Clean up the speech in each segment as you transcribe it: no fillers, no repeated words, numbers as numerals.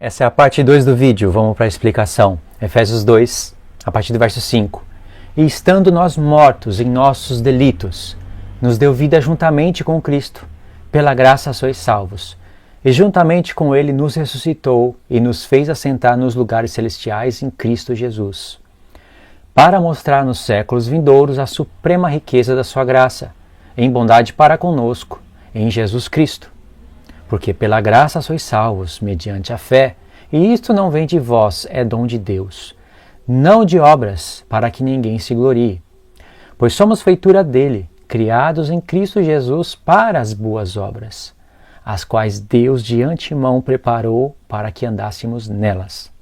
Essa é a parte 2 do vídeo, vamos para a explicação. Efésios 2, a partir do verso 5. E estando nós mortos em nossos delitos, nos deu vida juntamente com Cristo. Pela graça sois salvos. E juntamente com Ele nos ressuscitou e nos fez assentar nos lugares celestiais em Cristo Jesus, para mostrar nos séculos vindouros a suprema riqueza da sua graça, em bondade para conosco, em Jesus Cristo. Porque pela graça sois salvos, mediante a fé, e isto não vem de vós, é dom de Deus, não de obras, para que ninguém se glorie. Pois somos feitura dele, criados em Cristo Jesus para as boas obras, as quais Deus de antemão preparou para que andássemos nelas.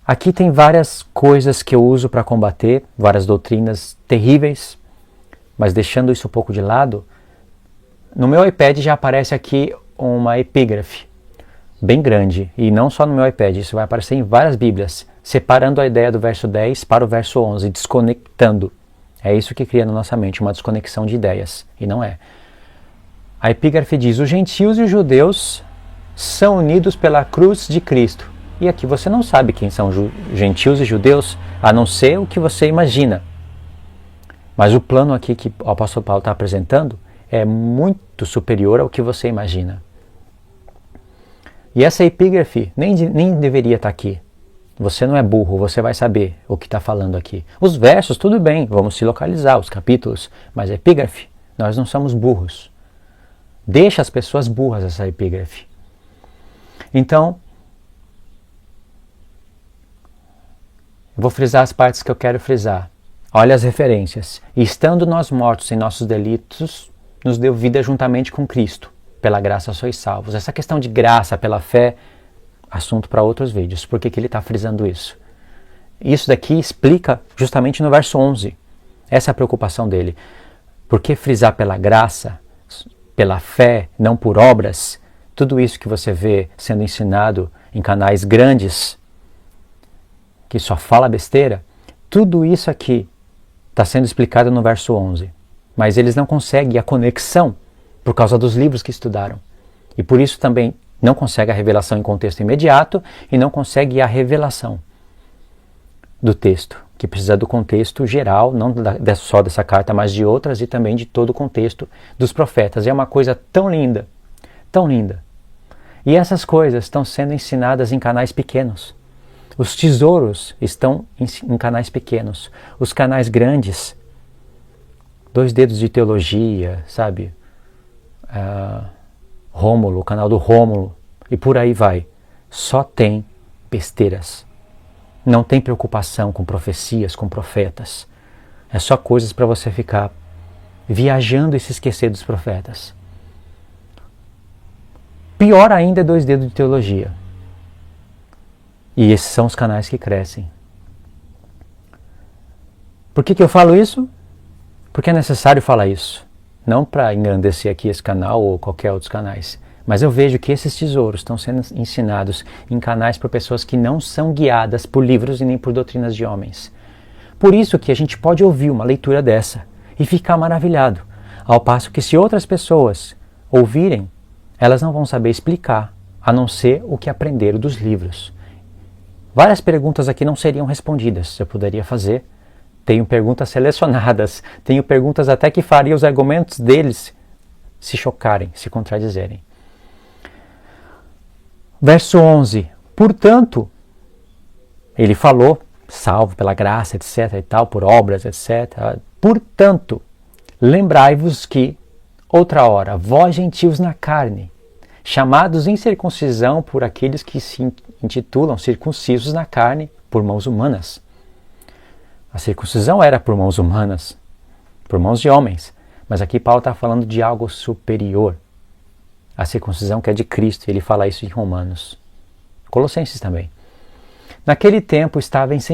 Aqui tem várias coisas que eu uso para combater, várias doutrinas terríveis, mas deixando isso um pouco de lado, no meu iPad já aparece aqui uma epígrafe bem grande, e não só no meu iPad, isso vai aparecer em várias bíblias, separando a ideia do verso 10 para o verso 11, desconectando. É isso que cria na nossa mente, uma desconexão de ideias, e não é. A epígrafe diz: os gentios e os judeus são unidos pela cruz de Cristo. E aqui você não sabe quem são gentios e judeus, a não ser o que você imagina. Mas o plano aqui que o apóstolo Paulo está apresentando é muito superior ao que você imagina. E essa epígrafe nem deveria estar aqui. Você não é burro, você vai saber o que está falando aqui. Os versos, tudo bem, vamos se localizar, os capítulos, mas a epígrafe, nós não somos burros. Deixa as pessoas burras essa epígrafe. Então, vou frisar as partes que eu quero frisar. Olha as referências. E estando nós mortos em nossos delitos, nos deu vida juntamente com Cristo. Pela graça sois salvos. Essa questão de graça pela fé, assunto para outros vídeos. Por que ele está frisando isso? Isso daqui explica justamente no verso 11. Essa é a preocupação dele. Por que frisar pela graça, pela fé, não por obras? Tudo isso que você vê sendo ensinado em canais grandes, que só fala besteira, tudo isso aqui está sendo explicado no verso 11. Mas eles não conseguem a conexão por causa dos livros que estudaram. E por isso também não conseguem a revelação em contexto imediato e não conseguem a revelação do texto, que precisa do contexto geral, não só dessa carta, mas de outras e também de todo o contexto dos profetas. E é uma coisa tão linda, tão linda. E essas coisas estão sendo ensinadas em canais pequenos. Os tesouros estão em canais pequenos. Os canais grandes, 2 dedos de teologia, sabe? Rômulo, o canal do Rômulo, e por aí vai. Só tem besteiras. Não tem preocupação com profecias, com profetas. É só coisas para você ficar viajando e se esquecer dos profetas. Pior ainda é 2 dedos de teologia. E esses são os canais que crescem. Por que eu falo isso? Porque é necessário falar isso. Não para engrandecer aqui esse canal ou qualquer outros canais. Mas eu vejo que esses tesouros estão sendo ensinados em canais por pessoas que não são guiadas por livros e nem por doutrinas de homens. Por isso que a gente pode ouvir uma leitura dessa e ficar maravilhado. Ao passo que se outras pessoas ouvirem, elas não vão saber explicar, a não ser o que aprenderam dos livros. Várias perguntas aqui não seriam respondidas, eu poderia fazer. Tenho perguntas selecionadas, tenho perguntas até que faria os argumentos deles se chocarem, se contradizerem. Verso 11. Portanto, ele falou, salvo pela graça, etc. e tal, por obras, etc. Portanto, lembrai-vos que, outra hora, vós gentios na carne, chamados em circuncisão por aqueles que se intitulam circuncisos na carne por mãos humanas. A circuncisão era por mãos humanas, por mãos de homens, mas aqui Paulo está falando de algo superior. A circuncisão que é de Cristo, e ele fala isso em Romanos. Colossenses também. Naquele tempo estáveis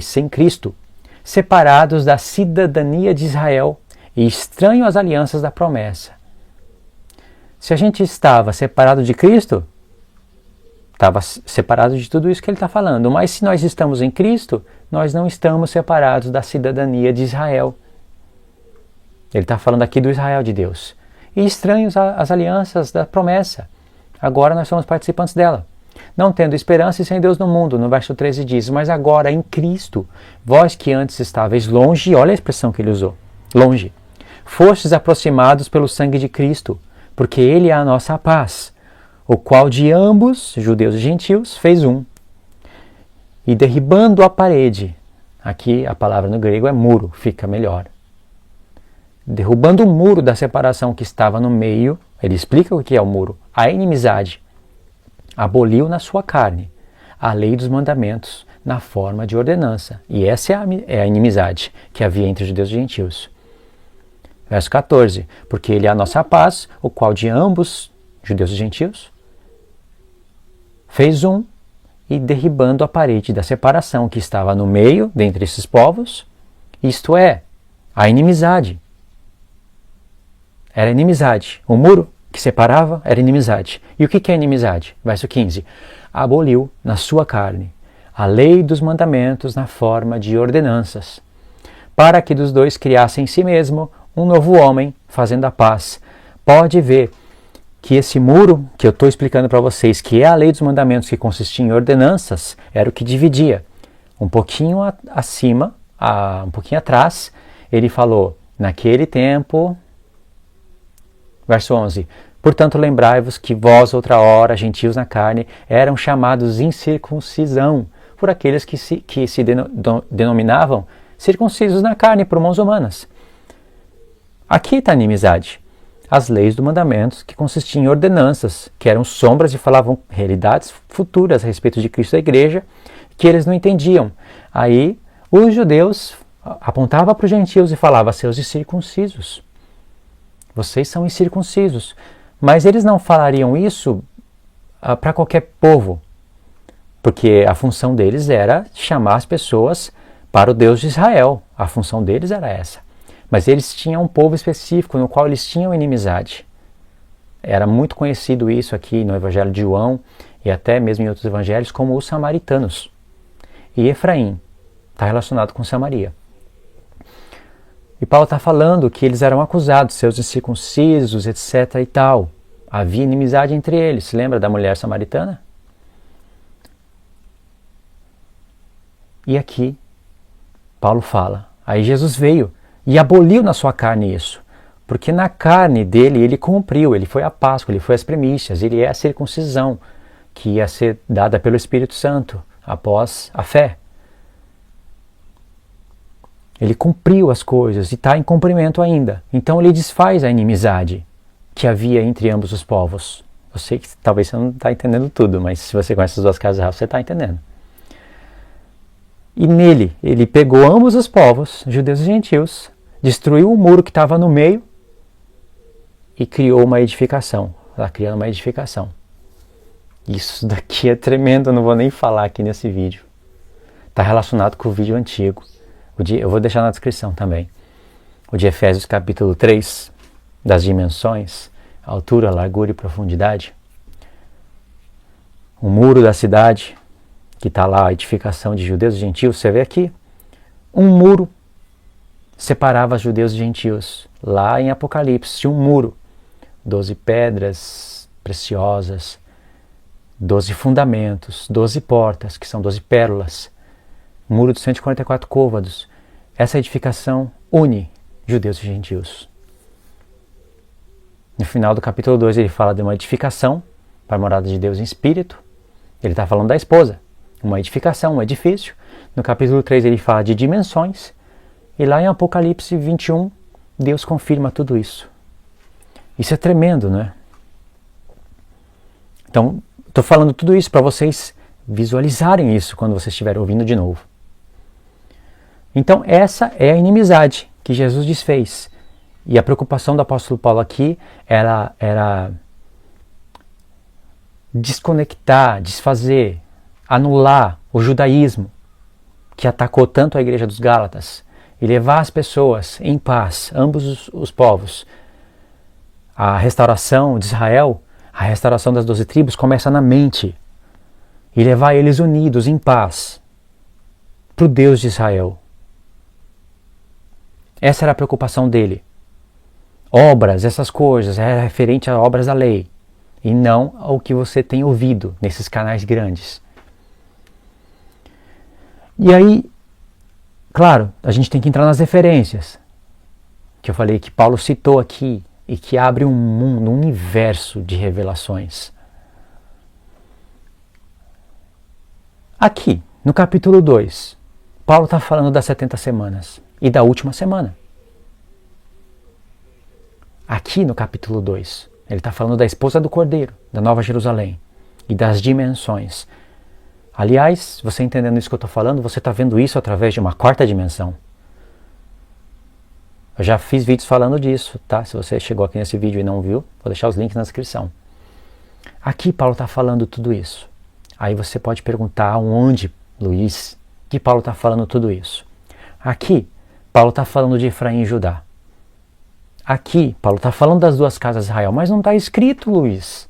sem Cristo, separados da cidadania de Israel e estranhos às alianças da promessa. Se a gente estava separado de Cristo, estava separado de tudo isso que ele está falando. Mas se nós estamos em Cristo, nós não estamos separados da cidadania de Israel. Ele está falando aqui do Israel de Deus. E estranhos às alianças da promessa. Agora nós somos participantes dela. Não tendo esperança e sem Deus no mundo, no verso 13 diz, mas agora em Cristo, vós que antes estáveis longe, olha a expressão que ele usou, longe, fostes aproximados pelo sangue de Cristo, porque ele é a nossa paz, o qual de ambos, judeus e gentios, fez um. E derribando a parede, aqui a palavra no grego é muro, fica melhor. Derrubando o muro da separação que estava no meio, ele explica o que é o muro, a inimizade. Aboliu na sua carne a lei dos mandamentos na forma de ordenança. E essa é a inimizade que havia entre os judeus e gentios. Verso 14. Porque ele é a nossa paz, o qual de ambos, judeus e gentios, fez um, e derribando a parede da separação que estava no meio, dentre esses povos, isto é, a inimizade. Era inimizade. O muro que separava era inimizade. E o que é inimizade? Verso 15. Aboliu na sua carne a lei dos mandamentos na forma de ordenanças, para que dos dois criasse em si mesmo um novo homem, fazendo a paz. Pode ver que esse muro que eu estou explicando para vocês, que é a lei dos mandamentos que consistia em ordenanças, era o que dividia. Um pouquinho acima, um pouquinho atrás, ele falou, naquele tempo... Verso 11. Portanto, lembrai-vos que vós, outra hora, gentios na carne, eram chamados incircuncisão por aqueles que se denominavam circuncisos na carne por mãos humanas. Aqui está a inimizade. As leis do mandamento que consistiam em ordenanças, que eram sombras e falavam realidades futuras a respeito de Cristo e da igreja, que eles não entendiam. Aí, os judeus apontavam para os gentios e falavam, seus incircuncisos. Vocês são incircuncisos. Mas eles não falariam isso para qualquer povo, porque a função deles era chamar as pessoas para o Deus de Israel. A função deles era essa. Mas eles tinham um povo específico no qual eles tinham inimizade. Era muito conhecido isso aqui no Evangelho de João e até mesmo em outros evangelhos como os samaritanos. E Efraim está relacionado com Samaria. E Paulo está falando que eles eram acusados, seus incircuncisos, etc. e tal. Havia inimizade entre eles. Se lembra da mulher samaritana? E aqui, Paulo fala, aí Jesus veio e aboliu na sua carne isso. Porque na carne dele, ele cumpriu, ele foi a Páscoa, ele foi as primícias, ele é a circuncisão que ia ser dada pelo Espírito Santo após a fé. Ele cumpriu as coisas e está em cumprimento ainda. Então ele desfaz a inimizade que havia entre ambos os povos. Eu sei que talvez você não está entendendo tudo, mas se você conhece as duas casas de Rafa, você está entendendo. E nele, ele pegou ambos os povos, judeus e gentios, destruiu o muro que estava no meio e criou uma edificação. Ela criando uma edificação. Isso daqui é tremendo, eu não vou nem falar aqui nesse vídeo. Está relacionado com o vídeo antigo. Eu vou deixar na descrição também. O de Efésios capítulo 3, das dimensões, altura, largura e profundidade. O muro da cidade, que está lá a edificação de judeus e gentios, você vê aqui. Um muro separava judeus e gentios. Lá em Apocalipse tinha um muro. 12 pedras preciosas, 12 fundamentos, 12 portas, que são 12 pérolas. Muro de 144 côvados. Essa edificação une judeus e gentios. No final do capítulo 2 ele fala de uma edificação para a morada de Deus em espírito. Ele está falando da esposa. Uma edificação, um edifício. No capítulo 3 ele fala de dimensões. E lá em Apocalipse 21, Deus confirma tudo isso. Isso é tremendo, não é? Então, estou falando tudo isso para vocês visualizarem isso quando vocês estiverem ouvindo de novo. Então, essa é a inimizade que Jesus desfez. E a preocupação do apóstolo Paulo aqui era desconectar, desfazer, anular o judaísmo que atacou tanto a igreja dos Gálatas e levar as pessoas em paz, ambos os povos. A restauração de Israel, a restauração das 12 tribos começa na mente e levar eles unidos em paz para o Deus de Israel. Essa era a preocupação dele. Obras, essas coisas, era referente a obras da lei. e não ao que você tem ouvido nesses canais grandes. E aí, claro, a gente tem que entrar nas referências, que eu falei que Paulo citou aqui, e que abre um mundo, um universo de revelações. Aqui, no capítulo 2, Paulo está falando das 70 semanas e da última semana. Aqui no capítulo 2, ele está falando da esposa do Cordeiro, da Nova Jerusalém e das dimensões. Aliás, você entendendo isso que eu estou falando, você está vendo isso através de uma quarta dimensão. Eu já fiz vídeos falando disso, tá? Se você chegou aqui nesse vídeo e não viu, vou deixar os links na descrição. Aqui Paulo está falando tudo isso. Aí você pode perguntar onde, Luiz, que Paulo está falando tudo isso. Aqui, Paulo está falando de Efraim e Judá. Aqui, Paulo está falando das duas casas de Israel, mas não está escrito, Luiz.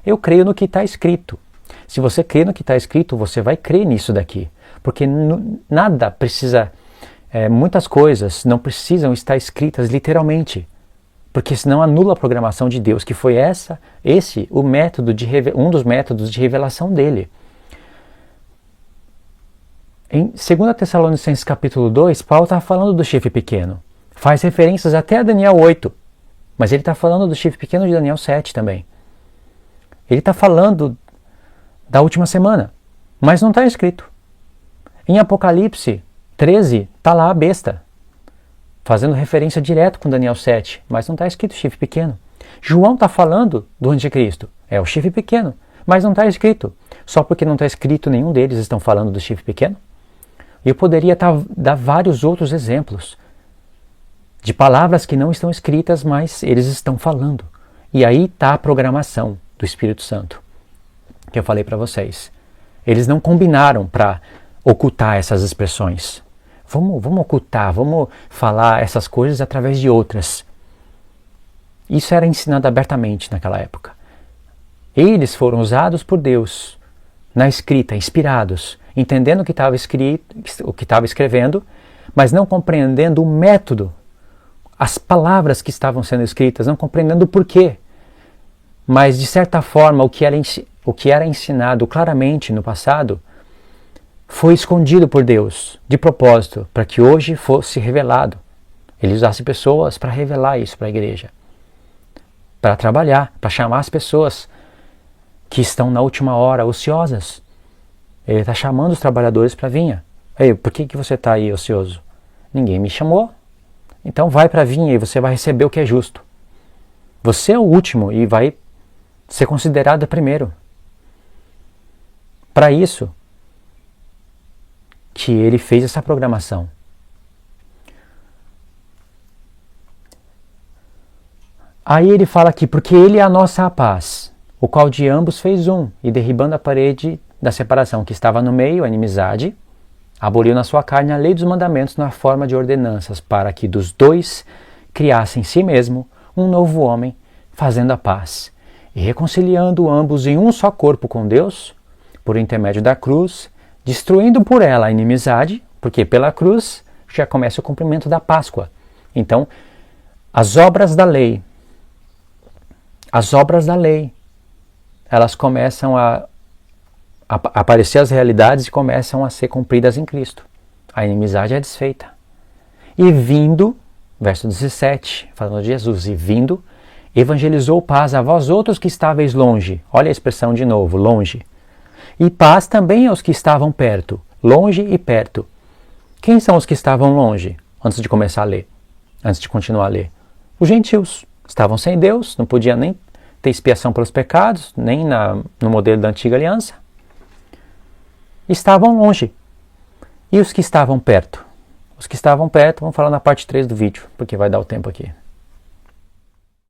Eu creio no que está escrito. Se você crê no que está escrito, você vai crer nisso daqui. Porque nada precisa, muitas coisas não precisam estar escritas literalmente. Porque senão anula a programação de Deus, que foi o método um dos métodos de revelação dele. Em 2 Tessalonicenses capítulo 2, Paulo está falando do chifre pequeno. Faz referências até a Daniel 8, mas ele está falando do chifre pequeno de Daniel 7 também. Ele está falando da última semana, mas não está escrito. Em Apocalipse 13, está lá a besta, fazendo referência direto com Daniel 7, mas não está escrito chifre pequeno. João está falando do anticristo, é o chifre pequeno, mas não está escrito. Só porque não está escrito, nenhum deles estão falando do chifre pequeno. E eu poderia dar vários outros exemplos de palavras que não estão escritas, mas eles estão falando. E aí está a programação do Espírito Santo, que eu falei para vocês. Eles não combinaram para ocultar essas expressões. Vamos ocultar, vamos falar essas coisas através de outras. Isso era ensinado abertamente naquela época. Eles foram usados por Deus na escrita, inspirados, entendendo o que estava escrevendo, mas não compreendendo o método, as palavras que estavam sendo escritas, não compreendendo o porquê. Mas, de certa forma, o que era ensinado claramente no passado foi escondido por Deus, de propósito, para que hoje fosse revelado. Ele usasse pessoas para revelar isso para a igreja, para trabalhar, para chamar as pessoas que estão na última hora ociosas. Ele está chamando os trabalhadores para a vinha. Ei, por que você está aí ocioso? Ninguém me chamou. Então vai para a vinha e você vai receber o que é justo. Você é o último e vai ser considerado primeiro. Para isso que ele fez essa programação. Aí ele fala aqui, porque ele é a nossa paz, o qual de ambos fez um, e derribando a parede da separação que estava no meio, a inimizade, aboliu na sua carne a lei dos mandamentos na forma de ordenanças, para que dos dois criasse em si mesmo um novo homem, fazendo a paz, e reconciliando ambos em um só corpo com Deus, por intermédio da cruz, destruindo por ela a inimizade, porque pela cruz já começa o cumprimento da Páscoa. Então, as obras da lei, elas começam a aparecer as realidades e começam a ser cumpridas em Cristo. A inimizade é desfeita. E vindo, verso 17, falando de Jesus, e vindo, evangelizou paz a vós outros que estáveis longe. Olha a expressão de novo, longe. E paz também aos que estavam perto, longe e perto. Quem são os que estavam longe? Antes de começar a ler, antes de continuar a ler. Os gentios estavam sem Deus, não podiam nem ter expiação pelos pecados, nem no modelo da antiga aliança. Estavam longe. E os que estavam perto? Os que estavam perto, vamos falar na parte 3 do vídeo, porque vai dar o tempo aqui.